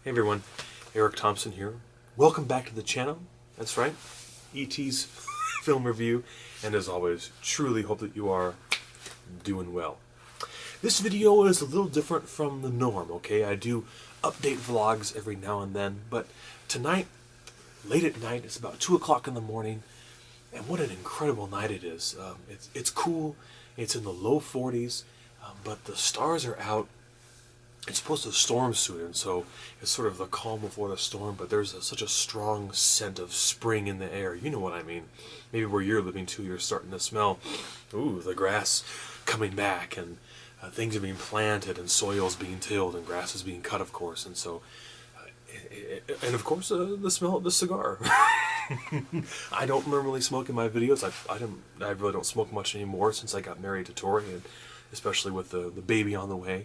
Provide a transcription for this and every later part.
Hey everyone, Eric Thompson here. Welcome back to the channel. That's right, E.T.'s film review, and as always, truly hope that you are doing well. This video is a little different from the norm, okay? I do update vlogs every now and then, but tonight, late at night, it's about 2 o'clock in the morning, and what an incredible night it is. It's cool, it's in the low 40s, but the stars are out. It's supposed to storm soon, and so it's sort of the calm before the storm, but there's such a strong scent of spring in the air. You know what I mean. Maybe where you're living too, you're starting to smell, ooh, the grass coming back, and things are being planted, and soil's being tilled, and grass is being cut, of course, and so, and of course, the smell of the cigar. I don't normally smoke in my videos. I really don't smoke much anymore since I got married to Tori, and especially with the baby on the way.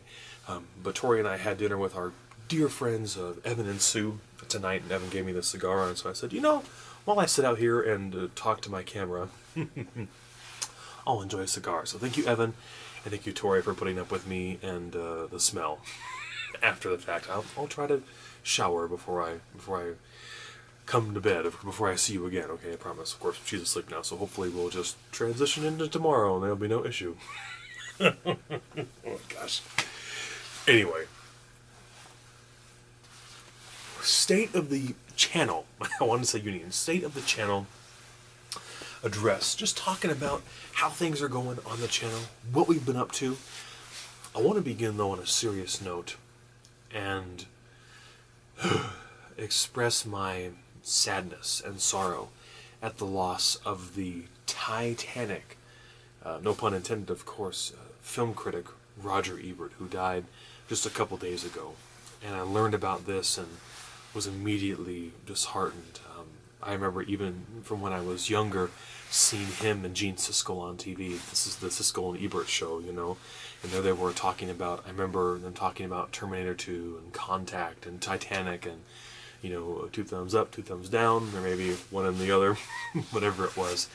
But Tori and I had dinner with our dear friends Evan and Sue tonight, and Evan gave me the cigar, and so I said, you know, while I sit out here and talk to my camera, I'll enjoy a cigar. So thank you, Evan, and thank you, Tori, for putting up with me and the smell. After the fact, I'll try to shower before I come to bed, before I see you again. Okay, I promise. Of course, she's asleep now, so hopefully we'll just transition into tomorrow, and there'll be no issue. Oh my gosh. Anyway, state of the channel. I wanted to say Union. State of the channel address. Just talking about how things are going on the channel, what we've been up to. I want to begin, though, on a serious note and express my sadness and sorrow at the loss of the Titanic, no pun intended, of course, film critic Roger Ebert, who died just a couple days ago. And I learned about this and was immediately disheartened. I remember even from when I was younger seeing him and Gene Siskel on TV. This is the Siskel and Ebert show, you know. And there they were talking about, I remember them talking about Terminator 2 and Contact and Titanic and, you know, 2 thumbs up, 2 thumbs down, or maybe one and the other, whatever it was.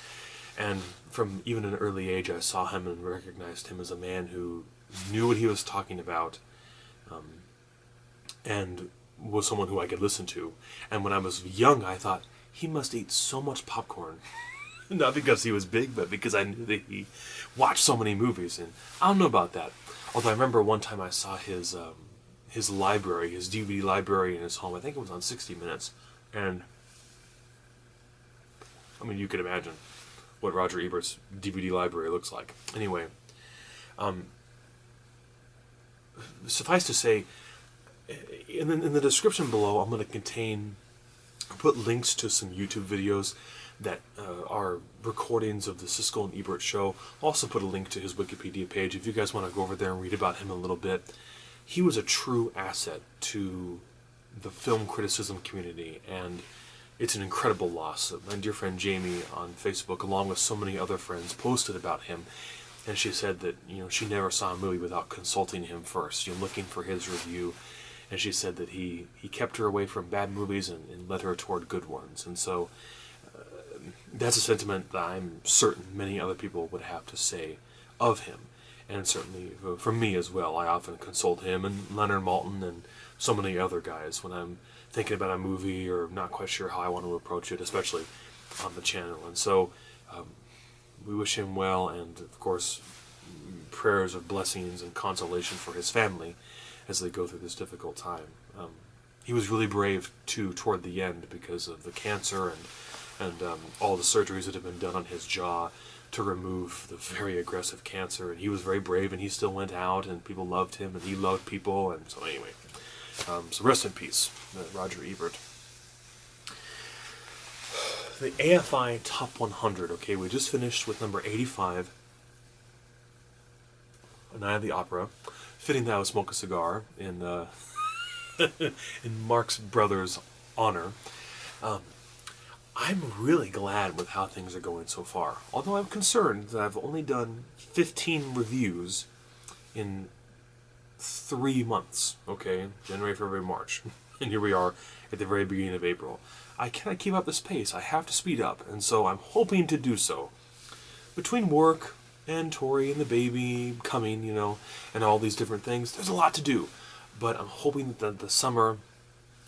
And from even an early age, I saw him and recognized him as a man who knew what he was talking about, and was someone who I could listen to. And when I was young, I thought, he must eat so much popcorn. Not because he was big, but because I knew that he watched so many movies. And I don't know about that. Although I remember one time I saw his library, his DVD library in his home. I think it was on 60 Minutes. And, I mean, you could imagine what Roger Ebert's DVD library looks like. Anyway, suffice to say, in the description below, I'm going to put links to some YouTube videos that are recordings of the Siskel and Ebert show. I'll also put a link to his Wikipedia page if you guys want to go over there and read about him a little bit. He was a true asset to the film criticism community, and it's an incredible loss. My dear friend Jamie on Facebook, along with so many other friends, posted about him, and she said that, you know, she never saw a movie without consulting him first, you know, looking for his review. And she said that he kept her away from bad movies and led her toward good ones. And so that's a sentiment that I'm certain many other people would have to say of him. And certainly from me as well. I often consult him and Leonard Maltin and so many other guys when I'm thinking about a movie or not quite sure how I want to approach it, especially on the channel. And so we wish him well, and of course prayers of blessings and consolation for his family as they go through this difficult time. He was really brave too toward the end because of the cancer and all the surgeries that have been done on his jaw to remove the very aggressive cancer, and he was very brave, and he still went out, and people loved him, and he loved people. And so anyway, so rest in peace, Roger Ebert. The AFI Top 100, okay, we just finished with number 85, A Night of the Opera. Fitting that I would smoke a cigar in in Marx Brothers' honor. I'm really glad with how things are going so far. Although I'm concerned that I've only done 15 reviews in 3 months. Okay, January, February, March. And here we are at the very beginning of April. I cannot keep up this pace. I have to speed up. And so I'm hoping to do so. Between work and Tori and the baby coming, you know, and all these different things, there's a lot to do. But I'm hoping that the summer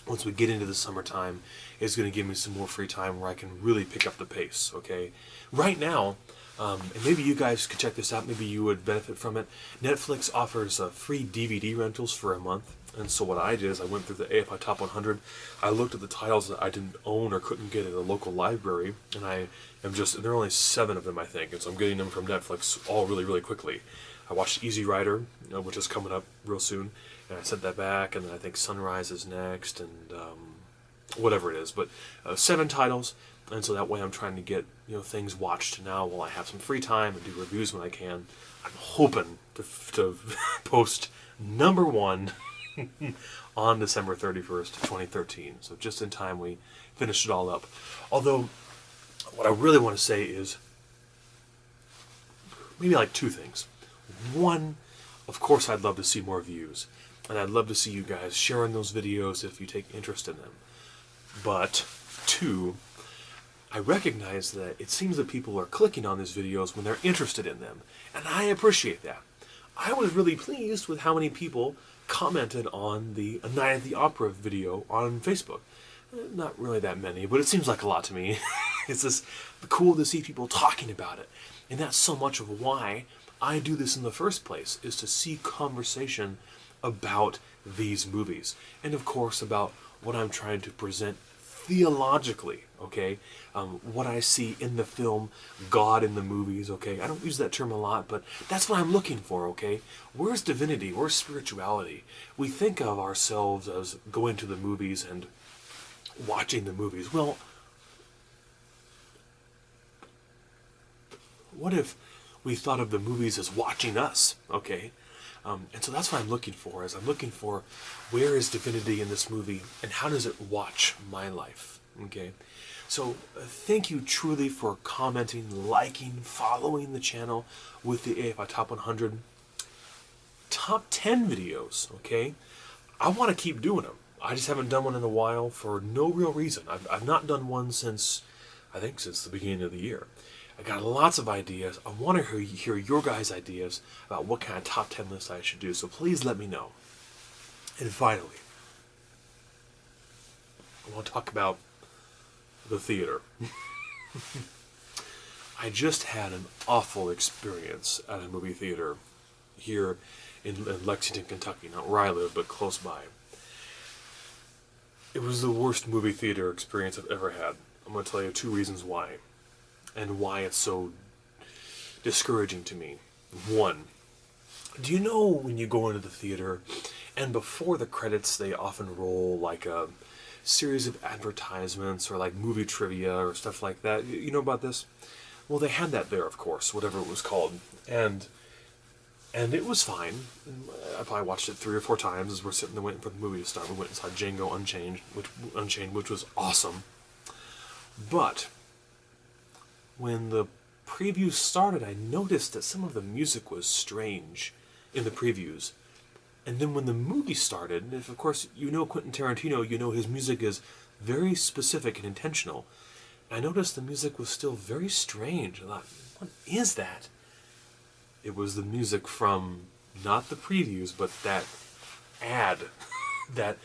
once we get into the summertime, is going to give me some more free time where I can really pick up the pace, okay? Right now, and maybe you guys could check this out, maybe you would benefit from it, Netflix offers free DVD rentals for a month. And so what I did is I went through the AFI Top 100. I looked at the titles that I didn't own or couldn't get at a local library, and there are only 7 of them, I think, and so I'm getting them from Netflix all really, really quickly. I watched Easy Rider, which is coming up real soon, and I sent that back, and then I think Sunrise is next, and whatever it is. But 7 titles, and so that way I'm trying to get things watched now while I have some free time and do reviews when I can. I'm hoping to post number 1 on December 31st, 2013. So just in time we finished it all up. Although, what I really want to say is maybe like 2 things. One, of course I'd love to see more views. And I'd love to see you guys sharing those videos if you take interest in them. But 2, I recognize that it seems that people are clicking on these videos when they're interested in them. And I appreciate that. I was really pleased with how many people commented on the A Night at the Opera video on Facebook. Not really that many, but it seems like a lot to me. It's just cool to see people talking about it. And that's so much of why I do this in the first place, is to see conversation about these movies. And of course about what I'm trying to present theologically, okay? What I see in the film, God in the movies, okay? I don't use that term a lot, but that's what I'm looking for, okay? Where's divinity? Where's spirituality? We think of ourselves as going to the movies and watching the movies. Well, what if we thought of the movies as watching us, okay? And so that's what I'm looking for, is I'm looking for where is divinity in this movie and how does it watch my life, okay? So thank you truly for commenting, liking, following the channel with the AFI Top 100. Top 10 videos, okay? I want to keep doing them. I just haven't done one in a while for no real reason. I've not done one since the beginning of the year. I got lots of ideas. I want to hear your guys' ideas about what kind of top 10 list I should do, so please let me know. And finally, I want to talk about the theater. I just had an awful experience at a movie theater here in Lexington, Kentucky. Not where I live, but close by. It was the worst movie theater experience I've ever had. I'm going to tell you 2 reasons why, and why it's so discouraging to me. 1, do you know when you go into the theater, and before the credits they often roll like a series of advertisements or like movie trivia or stuff like that? You know about this? Well, they had that there, of course, whatever it was called, and it was fine. I probably watched it 3 or 4 times as we're sitting there waiting for the movie to start. We went and saw Django Unchained, which was awesome. But when the preview started, I noticed that some of the music was strange in the previews. And then when the movie started, and if of course you know Quentin Tarantino, you know his music is very specific and intentional. I noticed the music was still very strange. I thought, what is that? It was the music from, not the previews, but that ad, that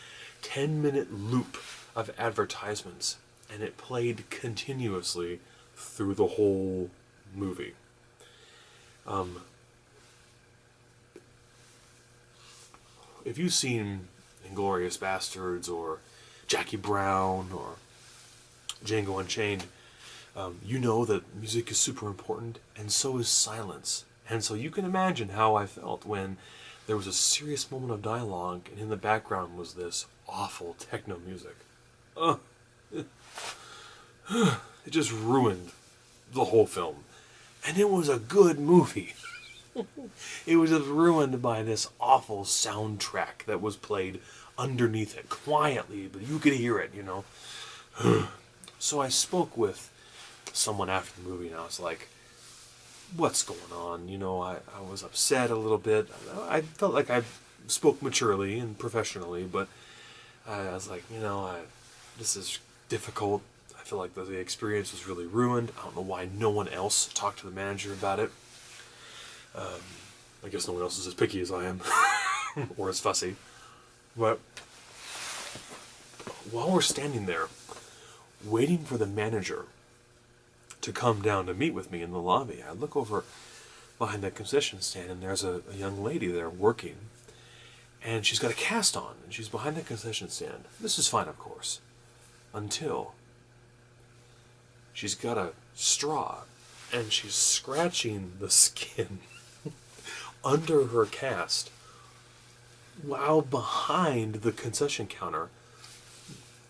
10-minute loop of advertisements. And it played continuously through the whole movie. If you've seen Inglourious Bastards or Jackie Brown or Django Unchained, you know that music is super important, and so is silence. And so you can imagine how I felt when there was a serious moment of dialogue, and in the background was this awful techno music. It just ruined the whole film. And it was a good movie. It was just ruined by this awful soundtrack that was played underneath it, quietly, but you could hear it, you know. So I spoke with someone after the movie, and I was like, what's going on? You know, I was upset a little bit. I felt like I spoke maturely and professionally, but I was like, this is difficult. I feel like the experience was really ruined. I don't know why no one else talked to the manager about it. I guess no one else is as picky as I am, or as fussy. But while we're standing there, waiting for the manager to come down to meet with me in the lobby, I look over behind the concession stand, and there's a young lady there working, and she's got a cast on, and she's behind the concession stand. This is fine, of course, until she's got a straw, and she's scratching the skin under her cast, while behind the concession counter,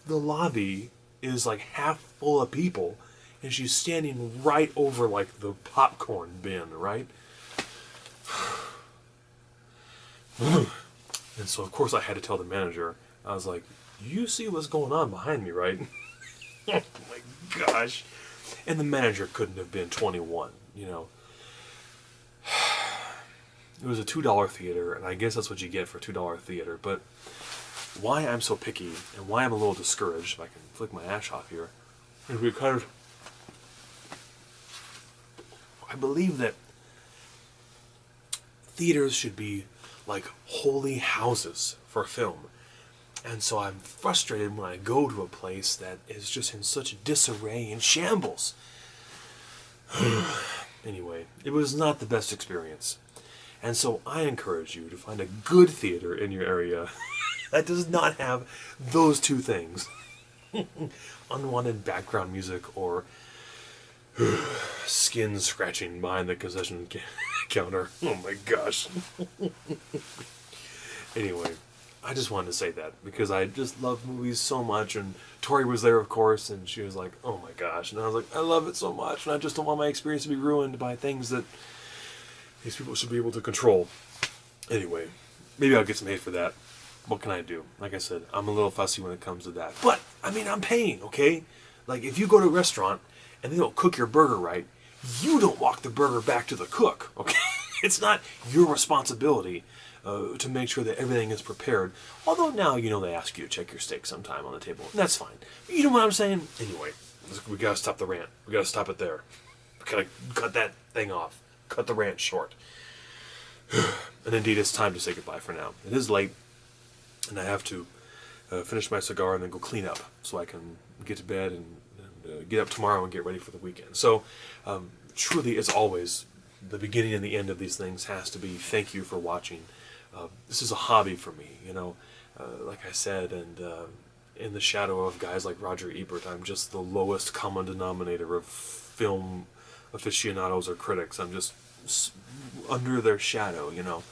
the lobby is like half full of people, and she's standing right over like the popcorn bin, right? And so of course I had to tell the manager. I was like, "You see what's going on behind me, right?" Oh my gosh. And the manager couldn't have been 21, you know. It was a $2 theater, and I guess that's what you get for a $2 theater. But why I'm so picky, and why I'm a little discouraged, if I can flick my ash off here, is because I believe that theaters should be like holy houses for film. And so I'm frustrated when I go to a place that is just in such disarray and shambles. Anyway, it was not the best experience. And so I encourage you to find a good theater in your area that does not have those two things. Unwanted background music or skin scratching behind the concession counter. Oh my gosh. Anyway, I just wanted to say that because I just love movies so much, and Tori was there, of course, and she was like, "Oh my gosh," and I was like, "I love it so much, and I just don't want my experience to be ruined by things that these people should be able to control." Anyway, maybe I'll get some hate for that. What can I do? Like I said, I'm a little fussy when it comes to that. But, I mean, I'm paying, okay? Like, if you go to a restaurant and they don't cook your burger right, you don't walk the burger back to the cook, okay? It's not your responsibility to make sure that everything is prepared. Although now, you know, they ask you to check your steak sometime on the table. And that's fine. But you know what I'm saying? Anyway, we gotta stop the rant. We gotta stop it there. We gotta cut that thing off. Cut the rant short. And indeed, it's time to say goodbye for now. It is late, and I have to finish my cigar and then go clean up so I can get to bed and get up tomorrow and get ready for the weekend. So, truly, as always, the beginning and the end of these things has to be thank you for watching. This is a hobby for me, you know. Like I said, and in the shadow of guys like Roger Ebert, I'm just the lowest common denominator of film aficionados or critics. I'm just under their shadow, you know.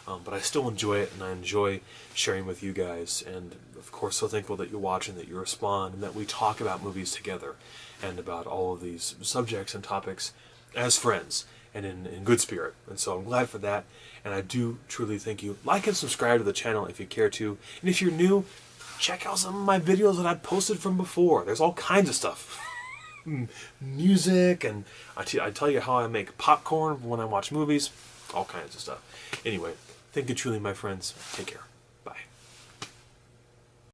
But I still enjoy it, and I enjoy sharing with you guys. And, of course, so thankful that you watch and that you respond and that we talk about movies together and about all of these subjects and topics as friends and in good spirit. And so I'm glad for that. And I do truly thank you. Like and subscribe to the channel if you care to. And if you're new, check out some of my videos that I've posted from before. There's all kinds of stuff. Music, and I tell you how I make popcorn when I watch movies. All kinds of stuff. Anyway, thank you truly, my friends. Take care.